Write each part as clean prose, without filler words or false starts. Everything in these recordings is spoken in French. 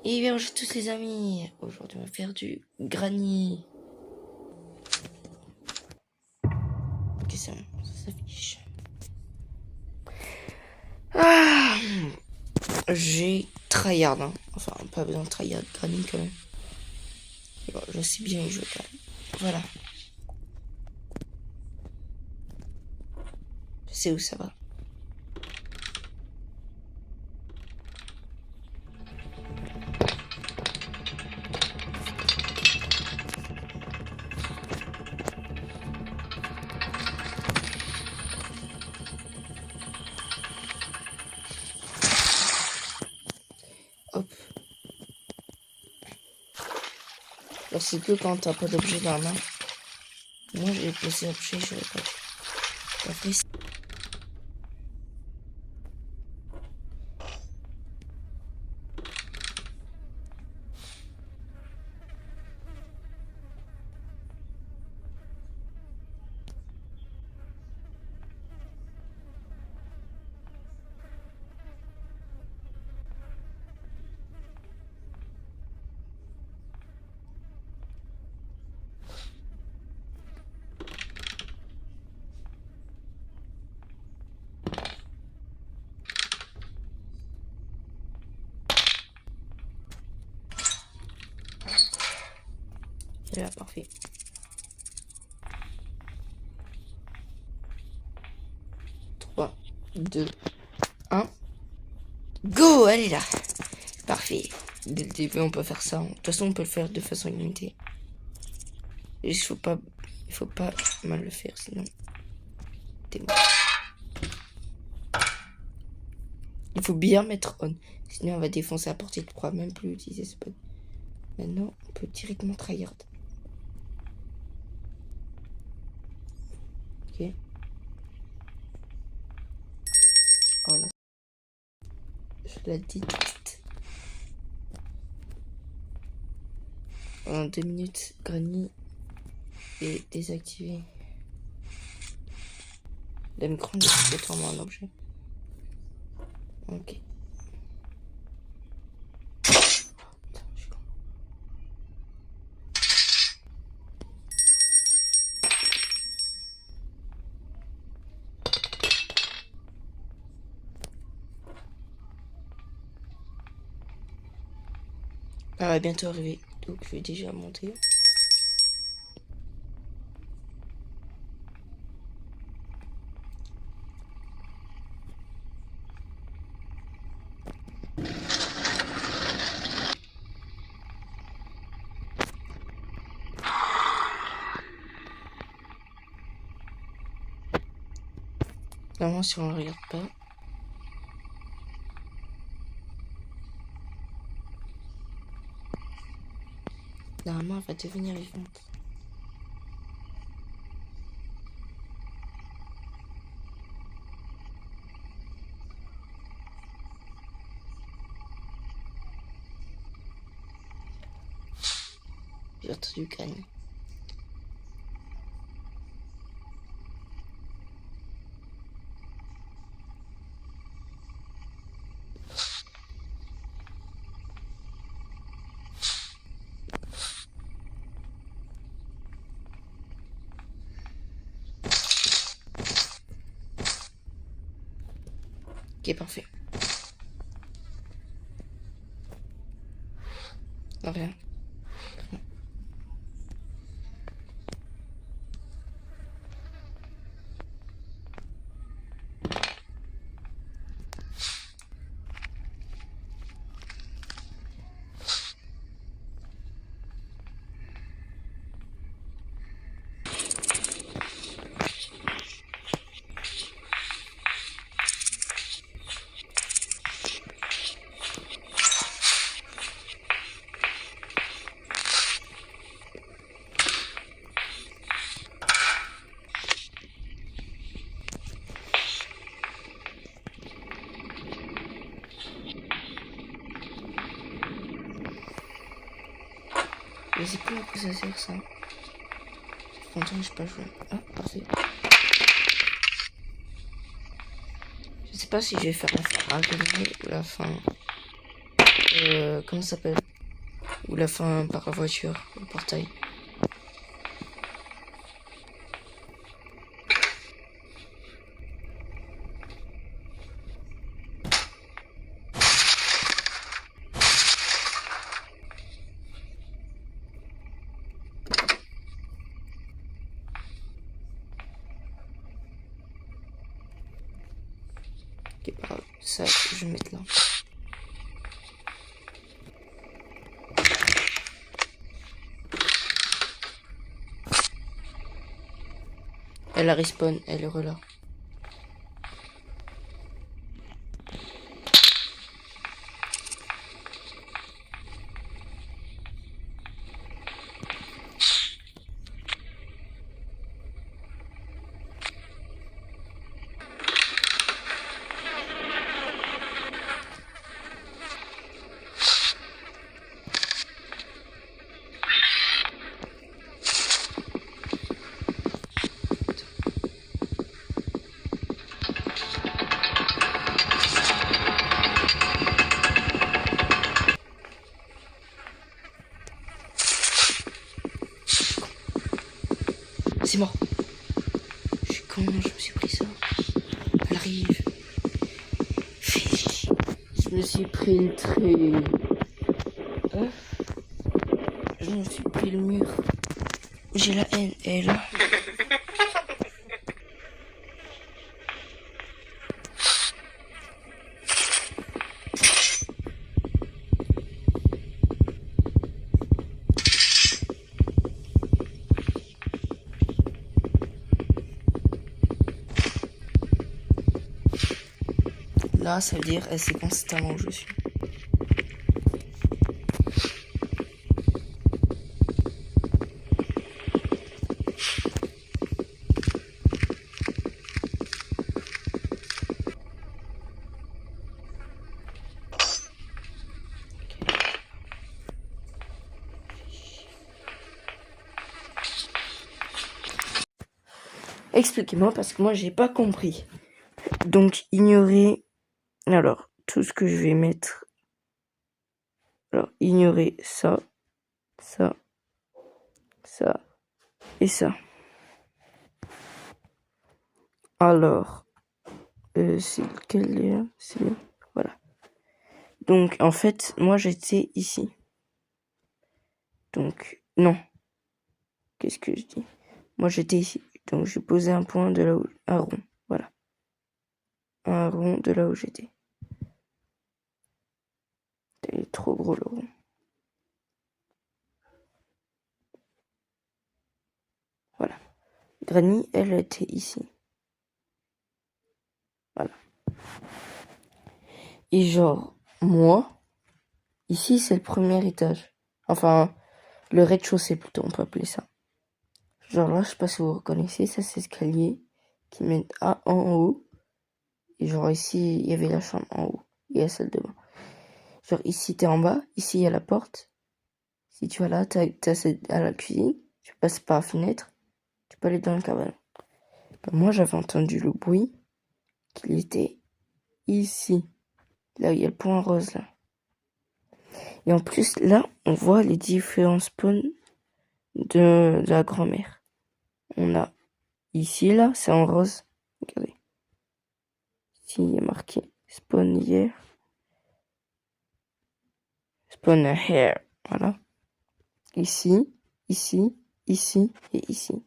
Et bien bonjour tous les amis, aujourd'hui on va faire du granny. Ok c'est bon, ça s'affiche. J'ai tryhard, hein. Enfin pas besoin de tryhard granny quand même. Bon, je sais bien y jouer quand même. Voilà. Je sais où ça va. Hop. Alors c'est que quand t'as pas d'objet dans la main. Moi j'ai placé l'objet, je l'ai pas fait. Et là, parfait. Trois, 2, 1. Go, allez là. Parfait. Dès le début, on peut faire ça. De toute façon, on peut le faire de façon illimitée. Et il faut pas mal le faire, sinon t'es mort. Il faut bien mettre on, sinon on va défoncer à portée de proie, même plus utiliser ce pod. Maintenant, on peut directement tryhard. Ok. Voilà. Je la détecte. En 2 minutes, Granny est désactivé. Le micro est transformé en objet. Ok. Elle va bientôt arriver, donc je vais déjà monter. Normalement, si on ne regarde pas. Normalement, elle va devenir vivante. J'ai entendu Granny. Ok, parfait. Non, rien. Je sais plus à quoi ça sert ça. Longtemps que j'ai pas joué. Ah, parfait. Je sais pas si je vais faire la fin agréable ou la fin comment ça s'appelle? Ou la fin par la voiture, le portail. Ok, pas grave. Ça, je vais mettre là. Elle a respawn, elle est là. C'est mort. Je suis con, je me suis pris ça. Elle arrive. Je me suis pris le trait. Je me suis pris le mur. J'ai la haine, elle. Là, ça veut dire elle sait constamment où je suis. Expliquez-moi parce que moi j'ai pas compris. Donc ignorer. Alors tout ce que je vais mettre. Alors ignorer ça, ça, ça et ça. Alors c'est lequel est là? C'est voilà. Donc en fait moi j'étais ici. Donc non. Qu'est-ce que je dis? Moi j'étais ici. Donc j'ai posé un point de là où un rond. Voilà. Un rond de là où j'étais. Il est trop gros le rond. Voilà. Granny, elle était ici. Voilà. Et genre, moi, ici c'est le premier étage. Enfin, le rez-de-chaussée plutôt, on peut appeler ça. Genre là, je sais pas si vous reconnaissez, ça c'est l'escalier qui mène en haut. Et genre ici, il y avait la chambre en haut. Et la salle de bain. Genre ici, t'es en bas. Ici, il y a la porte. Si tu vas là, t'as à la cuisine. Tu passes par la fenêtre. Tu peux aller dans le cabanon. Ben, moi, j'avais entendu le bruit qu'il était ici. Là, il y a le point rose, là. Et en plus, là, on voit les différents spawns de la grand-mère. On a ici, là, c'est en rose. Regardez. Ici, il y a marqué spawn here. Spawn here. Voilà. Ici, ici, ici et ici.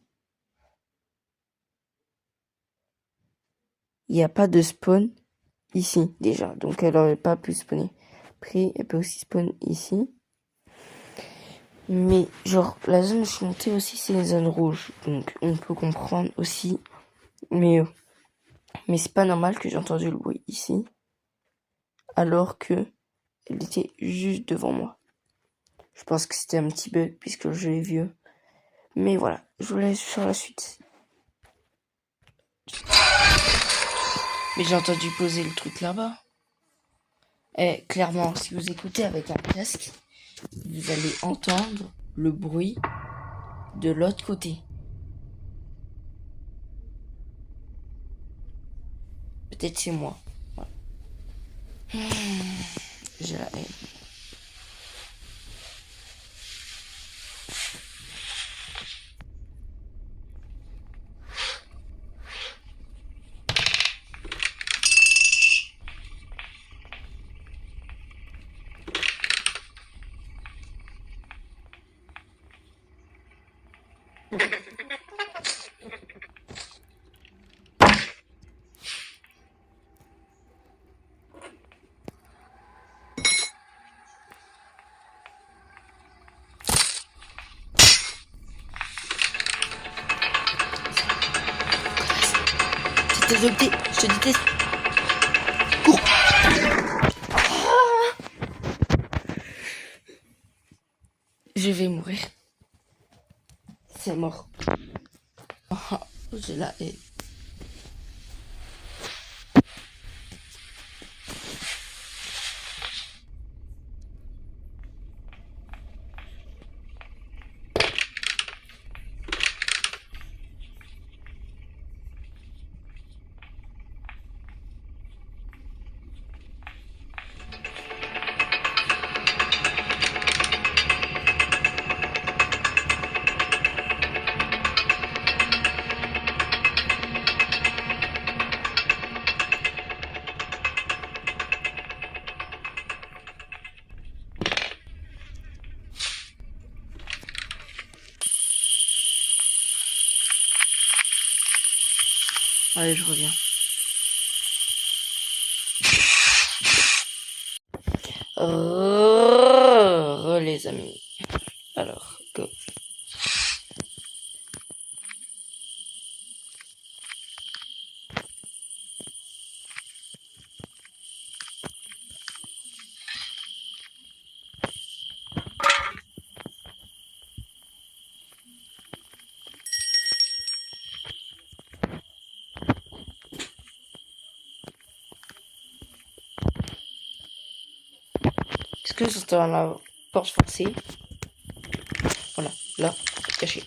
Il n'y a pas de spawn ici, déjà. Donc, elle n'aurait pas pu spawner. Après, elle peut aussi spawn ici. Mais, genre, la zone où je suis montée aussi, c'est une zone rouge. Donc, on peut comprendre aussi. Mais c'est pas normal que j'ai entendu le bruit ici. Alors que elle était juste devant moi. Je pense que c'était un petit bug puisque le jeu est vieux. Mais voilà, je vous laisse sur la suite. Mais j'ai entendu poser le truc là-bas. Et clairement, si vous écoutez avec un casque, vous allez entendre le bruit de l'autre côté. Peut-être c'est moi. Voilà. J'ai la haine. C'est adopté, je te déteste. Cours. Je vais mourir. C'est mort. Ah, je la hais. Allez, je reviens. Les amis. Alors, go. Est-ce que c'est dans la porte forcée? Voilà, là, caché.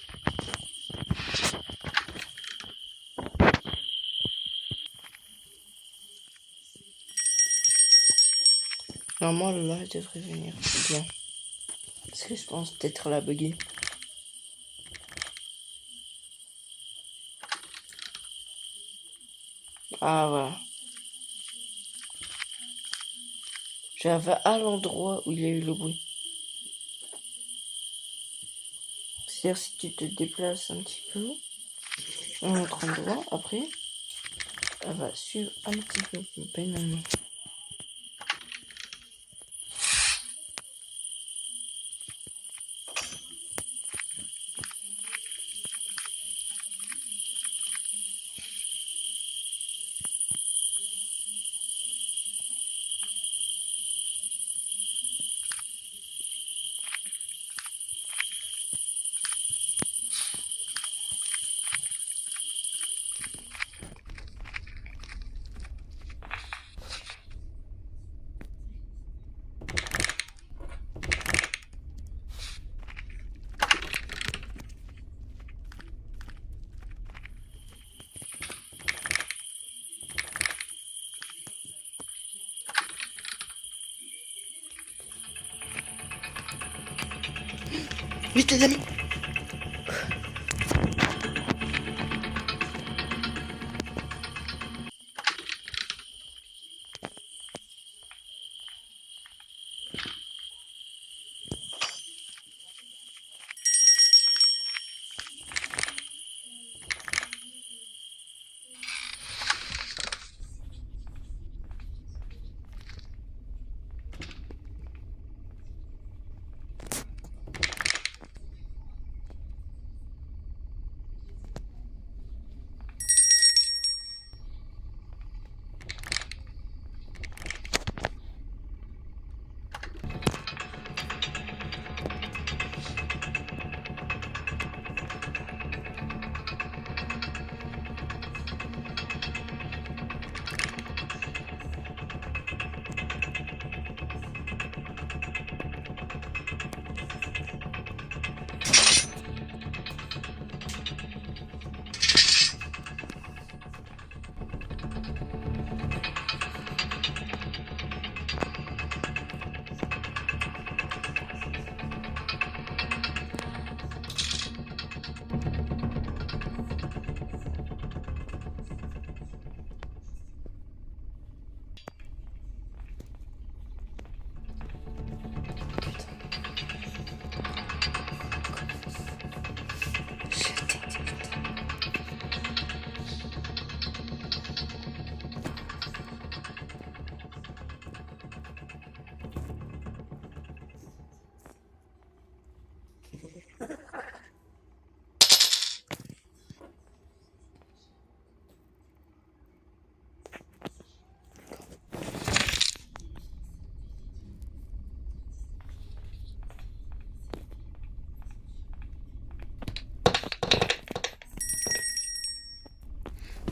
Normalement, là, elle devrait venir bien. Parce que je pense peut-être la bugger. Ah, voilà. J'avais à l'endroit où il y a eu le bruit. C'est-à-dire si tu te déplaces un petit peu, à un autre endroit, après, elle va suivre un petit peu, mais pas énormément. Vite les amis!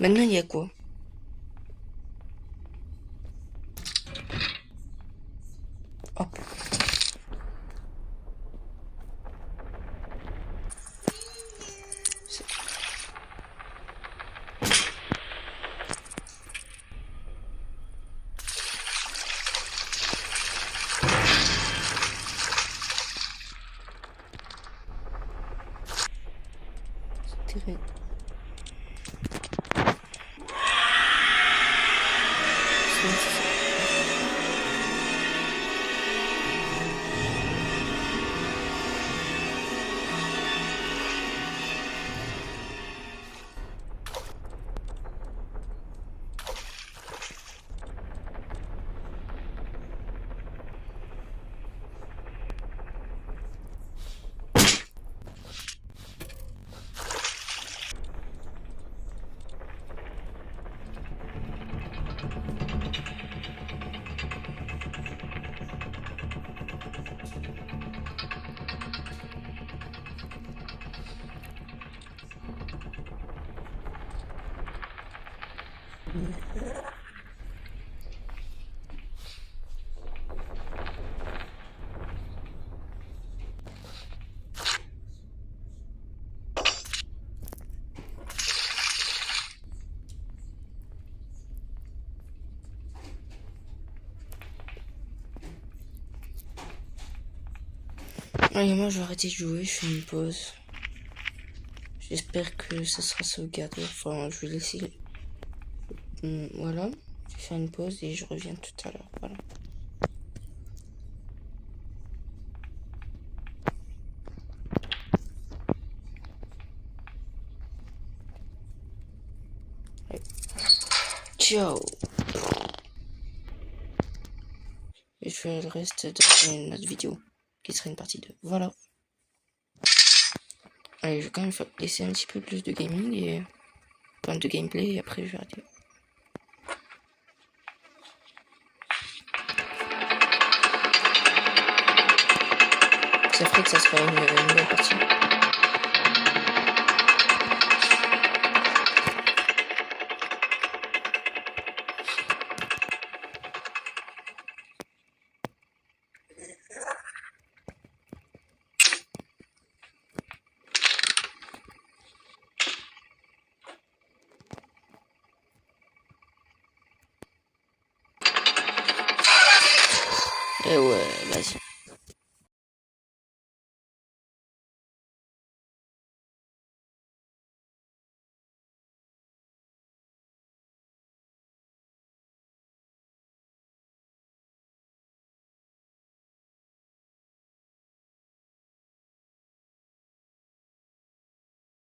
Maintenant, il y a quoi? Hop. C'était... Allez, moi je vais arrêter de jouer, je fais une pause. J'espère que ça sera sauvegardé. Enfin, je vais laisser. Voilà. Je vais faire une pause et je reviens tout à l'heure. Voilà. Allez. Ciao. Et je ferai le reste dans une autre vidéo qui sera une partie 2. Voilà. Allez, je vais quand même laisser un petit peu plus de gaming et. Enfin, de gameplay et après je vais arrêter. Ça ferait que ça sera une nouvelle partie.